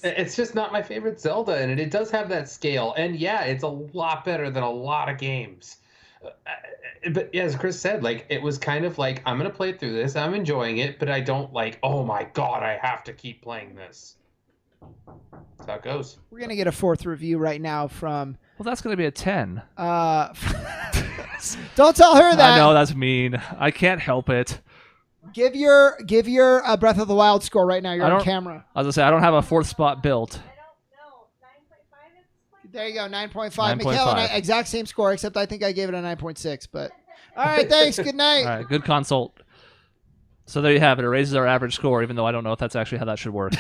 It's just not my favorite Zelda, and it does have that scale. And yeah, it's a lot better than a lot of games. But yeah, as Chris said, like, it was kind of like, I'm going to play through this. I'm enjoying it, but I don't like, oh my God, I have to keep playing this. That's how it goes. We're going to get a 4th review right now from... Well, that's going to be a 10. Don't tell her that. I know, that's mean. I can't help it. Give your Breath of the Wild score right now. You're on camera. I was going to say, I don't have a 4th spot built. There you go, 9.5. Michaela and I, exact same score, except I think I gave it a 9.6. But all right, thanks. Good night. All right, good consult. So there you have it. It raises our average score, even though I don't know if that's actually how that should work.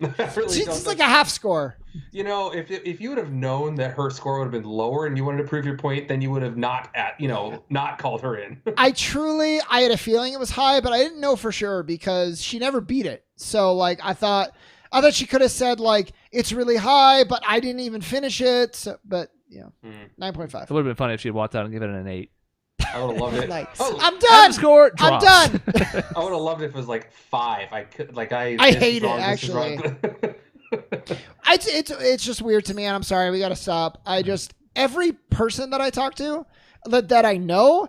It's like a half score. If you would have known that her score would have been lower and you wanted to prove your point, then you would have not called her in. I had a feeling it was high, but I didn't know for sure because she never beat it. So like I thought she could have said like it's really high, but I didn't even finish it. So, but 9.5. It would have been funny if she had walked out and given it an 8. I would have loved it. Nice. I'm done. Score I'm done. I would have loved it if it was like 5. I hate it actually. It's just weird to me, and I'm sorry. We got to stop. Every person that I talk to that I know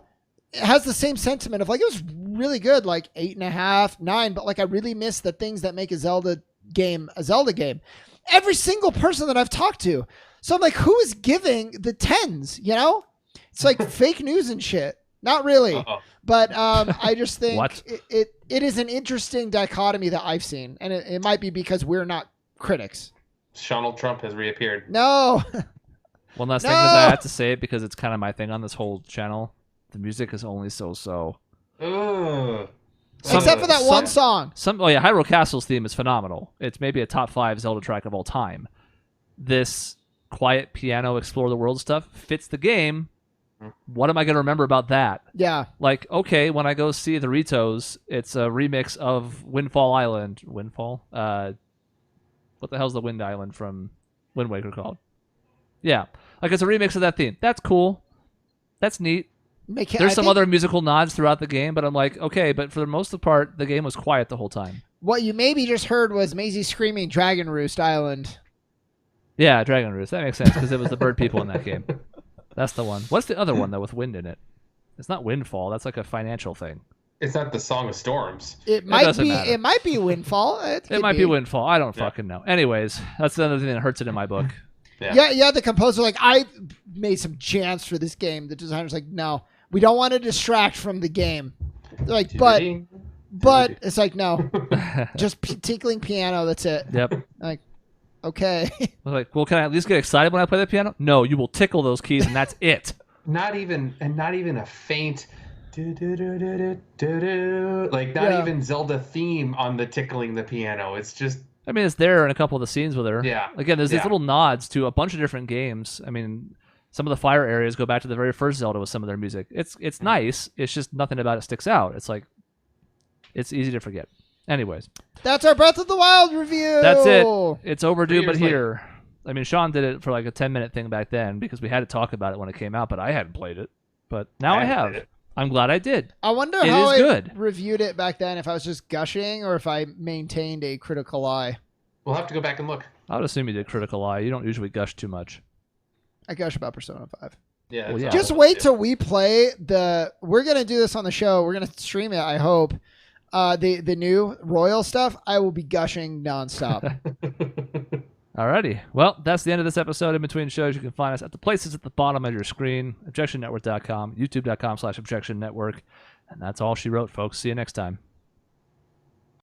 has the same sentiment of like it was really good, like 8.5, 9, but like I really miss the things that make a Zelda game. Every single person that I've talked to. So I'm like, who is giving the 10s? It's like fake news and shit. Not really. But I just think it is an interesting dichotomy that I've seen. And it might be because we're not critics. Troupe has reappeared. No. One last thing, because I have to say it because it's kind of my thing on this whole channel. The music is only so. Except for that one song. Hyrule Castle's theme is phenomenal. It's maybe a top 5 Zelda track of all time. This quiet piano explore the world stuff fits the game. What am I going to remember about that? Yeah. Like, okay, when I go see the Ritos, it's a remix of Windfall Island. Windfall? What the hell's the Wind Island from Wind Waker called? Yeah. Like, it's a remix of that theme. That's cool. That's neat. There's some other musical nods throughout the game, but I'm like, okay, but for the most part, the game was quiet the whole time. What you maybe just heard was Maisie screaming Dragon Roost Island. Yeah, Dragon Roost. That makes sense because it was the bird people in that game. That's the one. What's the other one though with wind in it? It's not Windfall. That's like a financial thing. It's not the Song of Storms. It might doesn't be. matter. It might be Windfall. It might be Windfall. I don't fucking know. Anyways, that's the other thing that hurts it in my book. Yeah. The composer I made some jams for this game. The designer's like, no, we don't want to distract from the game. They're like, but it's like, no, just tinkling piano. That's it. Yep. Like, okay. I was like, well, can I at least get excited when I play the piano? No, you will tickle those keys, and that's it. Not even a faint. Like not even Zelda theme on the tickling the piano. It's just. I mean, it's there in a couple of the scenes with her. Yeah. Again, there's these little nods to a bunch of different games. I mean, some of the fire areas go back to the very first Zelda with some of their music. It's nice. It's just nothing about it sticks out. It's like, it's easy to forget. Anyways. That's our Breath of the Wild review. That's it. It's overdue, 3 but years here. I mean, Shaun did it for like a 10-minute thing back then because we had to talk about it when it came out, but I hadn't played it. But now I have. I'm glad I did. I wonder It how is I good. reviewed it back then, if I was just gushing or if I maintained a critical eye. We'll have to go back and look. I would assume you did critical eye. You don't usually gush too much. I gush about Persona 5. Yeah. Well, yeah. Just wait till we play the... We're going to do this on the show. We're going to stream it, I hope. The new Royal stuff, I will be gushing nonstop. Alrighty. Well, that's the end of this episode. In between shows, you can find us at the places at the bottom of your screen, objectionnetwork.com, youtube.com/objectionnetwork. And that's all she wrote, folks. See you next time.